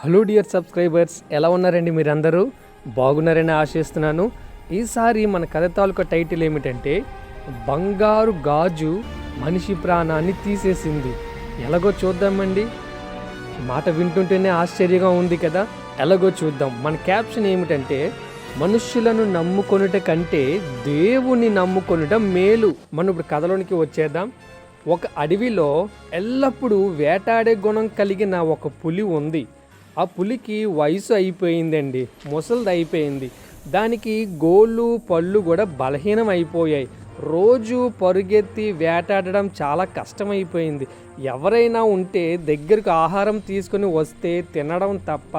Hello dear subscribers, ఎలా ఉన్నారండి? మీరందరూ బాగున్నారని ఆశిస్తున్నాను. ఈసారి మన కథ తాలూకా టైటిల్ ఏమిటంటే బంగారు గాజు మనిషి ప్రాణాన్ని తీసేసింది. ఎలాగో చూద్దామండి. మాట వింటుంటేనే ఆశ్చర్యంగా ఉంది కదా. ఎలాగో చూద్దాం. మన క్యాప్షన్ ఏమిటంటే మనుష్యులను నమ్ముకొనుట కంటే దేవుని నమ్ముకొనుట మేలు. మనం ఇప్పుడు కథలోనికి వచ్చేద్దాం. ఒక అడవిలో ఎల్లప్పుడూ వేటాడే గుణం కలిగిన ఒక పులి ఉంది. ఆ పులికి వయసు అయిపోయిందండి, ముసలిది అయిపోయింది. దానికి గోళ్ళు పళ్ళు కూడా బలహీనం అయిపోయాయి. రోజు పరుగెత్తి వేటాడడం చాలా కష్టమైపోయింది. ఎవరైనా ఉంటే దగ్గరకు ఆహారం తీసుకొని వస్తే తినడం తప్ప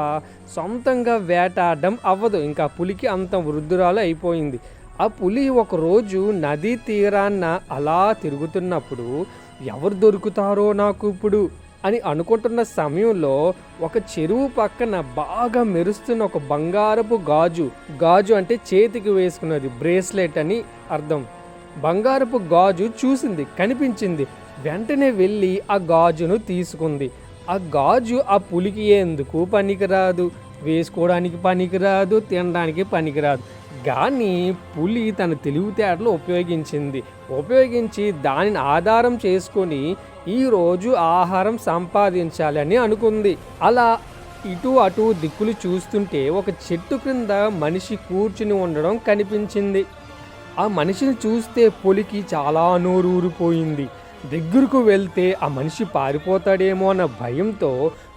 సొంతంగా వేటాడడం అవ్వదు. ఇంకా పులికి అంత వృద్ధురాలు అయిపోయింది. ఆ పులి ఒకరోజు నదీ తీరాన్న అలా తిరుగుతున్నప్పుడు ఎవరు దొరుకుతారో నాకు ఇప్పుడు అని అనుకుంటున్న సమయంలో ఒక చెరువు పక్కన బాగా మెరుస్తున్న ఒక బంగారపు గాజు అంటే చేతికి వేసుకున్నది, బ్రేస్లెట్ అని అర్థం. బంగారపు గాజు చూసింది, కనిపించింది. వెంటనే వెళ్ళి ఆ గాజును తీసుకుంది. ఆ గాజు ఆ పులికి ఎందుకు పనికిరాదు, వేసుకోవడానికి పనికిరాదు, తినడానికి పనికిరాదు. కానీ పులి తన తెలివితేటలు ఉపయోగించి దానిని ఆధారం చేసుకొని ఈరోజు ఆహారం సంపాదించాలని అనుకుంది. అలా ఇటు అటు దిక్కులు చూస్తుంటే ఒక చెట్టు క్రింద మనిషి కూర్చుని ఉండడం కనిపించింది. ఆ మనిషిని చూస్తే పులికి చాలా నోరూరిపోయింది. దగ్గరకు వెళ్తే ఆ మనిషి పారిపోతాడేమో అన్న భయంతో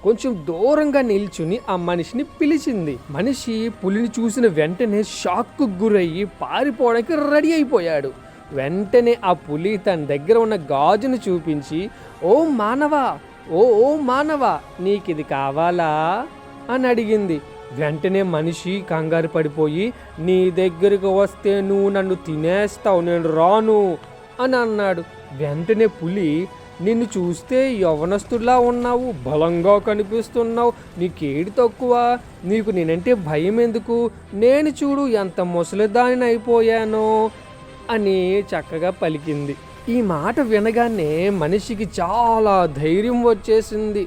కొంచెం దూరంగా నిల్చుని ఆ మనిషిని పిలిచింది. మనిషి పులిని చూసిన వెంటనే షాక్కు గురయ్యి పారిపోవడానికి రెడీ అయిపోయాడు. వెంటనే ఆ పులి తన దగ్గర ఉన్న గాజును చూపించి, ఓ మానవా నీకిది కావాలా అని అడిగింది. వెంటనే మనిషి కంగారు పడిపోయి, నీ దగ్గరకు వస్తే నువ్వు నన్ను తినేస్తావు, నేను రాను అని అన్నాడు. వెంటనే పులి, నిన్ను చూస్తే యవ్వనస్తుడిలా ఉన్నావు, బలంగా కనిపిస్తున్నావు, నీకేడి తక్కువ, నీకు నేనంటే భయం ఎందుకు, నేను చూడు ఎంత ముసలిదానిని అయిపోయానో అని చక్కగా పలికింది. ఈ మాట వినగానే మనిషికి చాలా ధైర్యం వచ్చేసింది.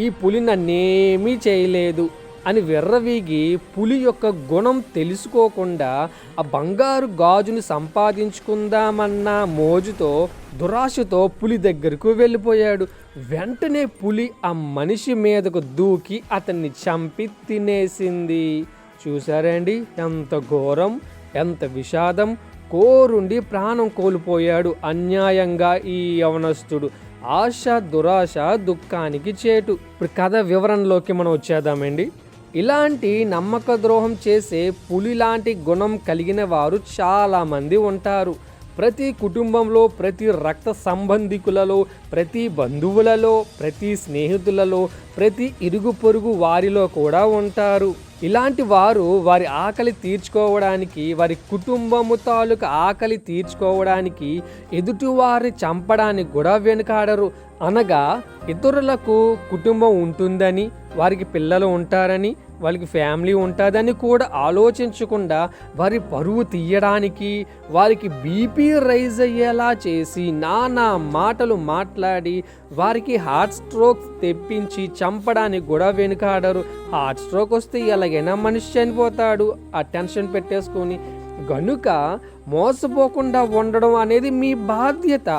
ఈ పులి నన్నేమీ చేయలేదు అని విర్రవీగి పులి యొక్క గుణం తెలుసుకోకుండా ఆ బంగారు గాజుని సంపాదించుకుందామన్న మోజుతో దురాశతో పులి దగ్గరకు వెళ్ళిపోయాడు. వెంటనే పులి ఆ మనిషి మీదకు దూకి అతన్ని చంపి తినేసింది. చూసారండి ఎంత ఘోరం, ఎంత విషాదం. కోరుండి ప్రాణం కోల్పోయాడు అన్యాయంగా ఈ యవనస్తుడు. ఆశ దురాశ దుఃఖానికి చేటు. ఇప్పుడు కథ వివరణలోకి మనం వచ్చేద్దామండి. ఇలాంటి నమ్మక ద్రోహం చేసే పులి లాంటి గుణం కలిగిన వారు చాలామంది ఉంటారు. ప్రతి కుటుంబంలో, ప్రతి రక్త సంబంధికులలో, ప్రతి బంధువులలో, ప్రతి స్నేహితులలో, ప్రతి ఇరుగు పొరుగు వారిలో కూడా ఉంటారు. ఇలాంటి వారు వారి ఆకలి తీర్చుకోవడానికి, వారి కుటుంబము తాలూకు ఆకలి తీర్చుకోవడానికి ఎదుటివారిని చంపడానికి కూడా వెనుకాడరు. అనగా ఇతరులకు కుటుంబం ఉంటుందని, వారికి పిల్లలు ఉంటారని, వాళ్ళకి ఫ్యామిలీ ఉంటుందని కూడా ఆలోచించకుండా వారి పరువు తీయడానికి, వారికి బీపీ రైజ్ అయ్యేలా చేసి నానా మాటలు మాట్లాడి వారికి హార్ట్ స్ట్రోక్ తెప్పించి చంపడానికి కూడా వెనుకాడరు. హార్ట్ స్ట్రోక్ వస్తే ఎలాగైనా మనిషి చనిపోతాడు ఆ టెన్షన్ పెట్టేసుకొని. గనుక మోసపోకుండా ఉండడం అనేది మీ బాధ్యత.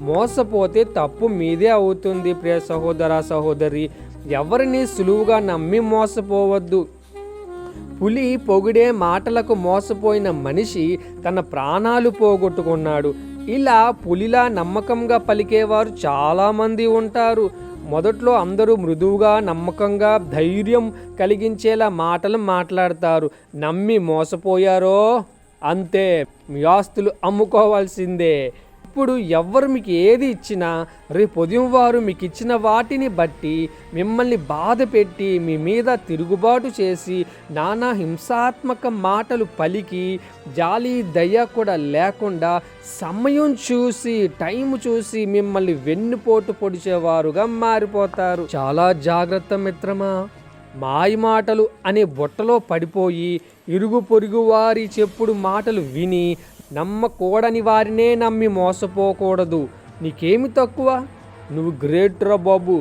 మోసపోతే తప్పు మీదే అవుతుంది. ప్రియ సహోదర సహోదరి, ఎవరిని సులువుగా నమ్మి మోసపోవద్దు. పులి పొగిడే మాటలకు మోసపోయిన మనిషి తన ప్రాణాలు పోగొట్టుకున్నాడు. ఇలా పులిలా నమ్మకంగా పలికేవారు చాలామంది ఉంటారు. మొదట్లో అందరూ మృదువుగా, నమ్మకంగా, ధైర్యం కలిగించేలా మాటలు మాట్లాడతారు. నమ్మి మోసపోయారో అంతే, మీ ఆస్తులు అమ్ముకోవాల్సిందే. ఇప్పుడు ఎవరు మీకు ఏది ఇచ్చినా రేపు ఉదయం వారు మీకు ఇచ్చిన వాటిని బట్టి మిమ్మల్ని బాధ పెట్టి మీ మీద తిరుగుబాటు చేసి నానా హింసాత్మక మాటలు పలికి జాలి దయ కూడా లేకుండా సమయం చూసి, టైం చూసి మిమ్మల్ని వెన్నుపోటు పొడిచేవారుగా మారిపోతారు. చాలా జాగ్రత్త మిత్రమా. మాయ మాటలు అనే బుట్టలో పడిపోయి ఇరుగు పొరుగు వారి చెప్పుడు మాటలు విని నమ్మకూడని వారినే నమ్మి మోసపోకూడదు. నీకేమి తక్కువ, నువ్వు గ్రేట్ రా బాబు,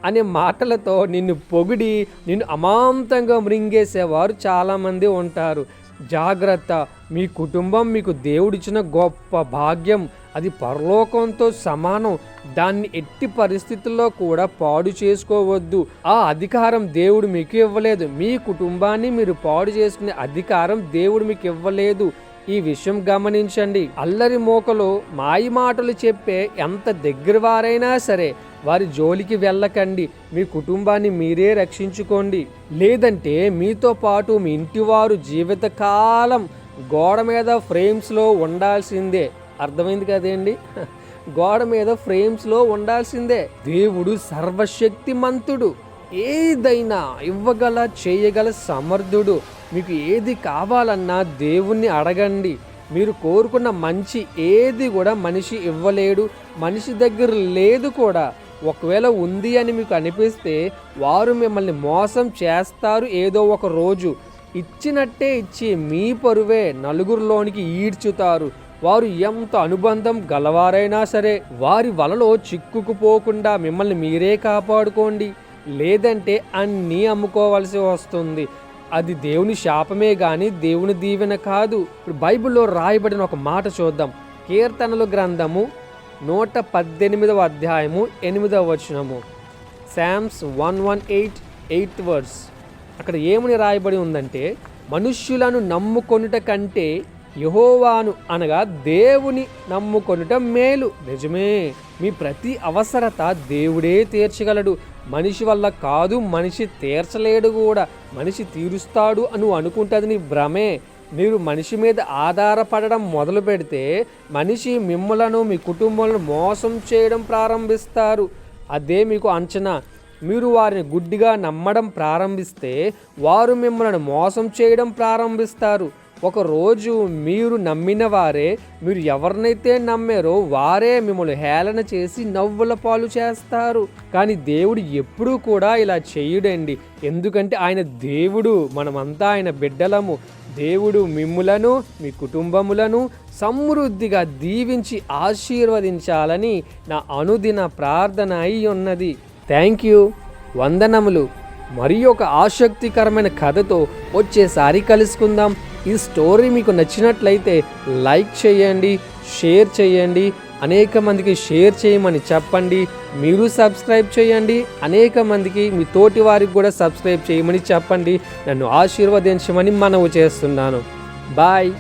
అనే మాటలతో నిన్ను పొగిడి నిన్ను అమాంతంగా మృంగేసేవారు చాలామంది ఉంటారు. జాగ్రత్త, మీ కుటుంబం మీకు దేవుడిచ్చిన గొప్ప భాగ్యం. అది పరలోకంతో సమానం. దాన్ని ఎట్టి పరిస్థితుల్లో కూడా పాడు చేసుకోవద్దు. ఆ అధికారం దేవుడు మీకు ఇవ్వలేదు. మీ కుటుంబాన్ని మీరు పాడు చేసుకునే అధికారం దేవుడు మీకు ఇవ్వలేదు. ఈ విషయం గమనించండి. అల్లరి మోకలో మాయి మాటలు చెప్పే ఎంత దగ్గర వారైనా సరే వారి జోలికి వెళ్ళకండి. మీ కుటుంబాన్ని మీరే రక్షించుకోండి. లేదంటే మీతో పాటు మీ ఇంటివారు జీవితకాలం గోడ మీద ఫ్రేమ్స్లో ఉండాల్సిందే. అర్థమైంది కదండి? గోడ మీద ఫ్రేమ్స్లో ఉండాల్సిందే. దేవుడు సర్వశక్తిమంతుడు, ఏదైనా ఇవ్వగల చేయగల సమర్థుడు. మీకు ఏది కావాలన్నా దేవుణ్ణి అడగండి. మీరు కోరుకున్న మంచి ఏది కూడా మనిషి ఇవ్వలేడు, మనిషి దగ్గర లేదు కూడా. ఒకవేళ ఉంది అని మీకు అనిపిస్తే వారు మిమ్మల్ని మోసం చేస్తారు. ఏదో ఒక రోజు ఇచ్చినట్టే ఇచ్చి మీ పరువే నలుగురిలోనికి ఈడ్చుతారు. వారు ఎంత అనుబంధం గలవారైనా సరే వారి వలలో చిక్కుకుపోకుండా మిమ్మల్ని మీరే కాపాడుకోండి. లేదంటే అన్నీ అమ్ముకోవాల్సి వస్తుంది. అది దేవుని శాపమే కానీ దేవుని దీవెన కాదు. ఇప్పుడు బైబిల్లో రాయబడిన ఒక మాట చూద్దాం. కీర్తనల గ్రంథము 118వ అధ్యాయము 8వ వచనము. Psalms 118 8th verse. అక్కడ ఏమని రాయబడి ఉందంటే, మనుష్యులను నమ్ముకొనుట కంటే యెహోవాను అనగా దేవుని నమ్ముకొనుట మేలు. నిజమే, మీ ప్రతి అవసరత దేవుడే తీర్చగలడు. మనిషి వల్ల కాదు, మనిషి తీర్చలేడు కూడా. మనిషి తీరుస్తాడు అని అనుకుంటుంది నీ భ్రమే. మీరు మనిషి మీద ఆధారపడడం మొదలు పెడితే మనిషి మిమ్మలను మీ కుటుంబాలను మోసం చేయడం ప్రారంభిస్తారు. అదే మీకు అంచనా. మీరు వారిని గుడ్డిగా నమ్మడం ప్రారంభిస్తే వారు మిమ్మల్ని మోసం చేయడం ప్రారంభిస్తారు. ఒకరోజు మీరు నమ్మిన వారే, మీరు ఎవరినైతే నమ్మారో వారే మిమ్మల్ని హేళన చేసి నవ్వుల పాలు చేస్తారు. కానీ దేవుడు ఎప్పుడూ కూడా ఇలా చేయడండి. ఎందుకంటే ఆయన దేవుడు, మనమంతా ఆయన బిడ్డలము. దేవుడు మిమ్ములను మీ కుటుంబములను సమృద్ధిగా దీవించి ఆశీర్వదించాలని నా అనుదిన ప్రార్థన అయి ఉన్నది. థ్యాంక్ యూ, వందనములు. మరి ఒక ఆసక్తికరమైన కథతో వచ్చేసారి కలుసుకుందాం. ఈ స్టోరీ మీకు నచ్చినట్లయితే లైక్ చేయండి, షేర్ చేయండి, అనేక మందికి షేర్ చేయమని చెప్పండి. మీరు సబ్స్క్రైబ్ చేయండి, అనేక మందికి మీ తోటి వారికి కూడా సబ్స్క్రైబ్ చేయమని చెప్పండి. నన్ను ఆశీర్వదించమని మనవి చేస్తున్నాను. బాయ్.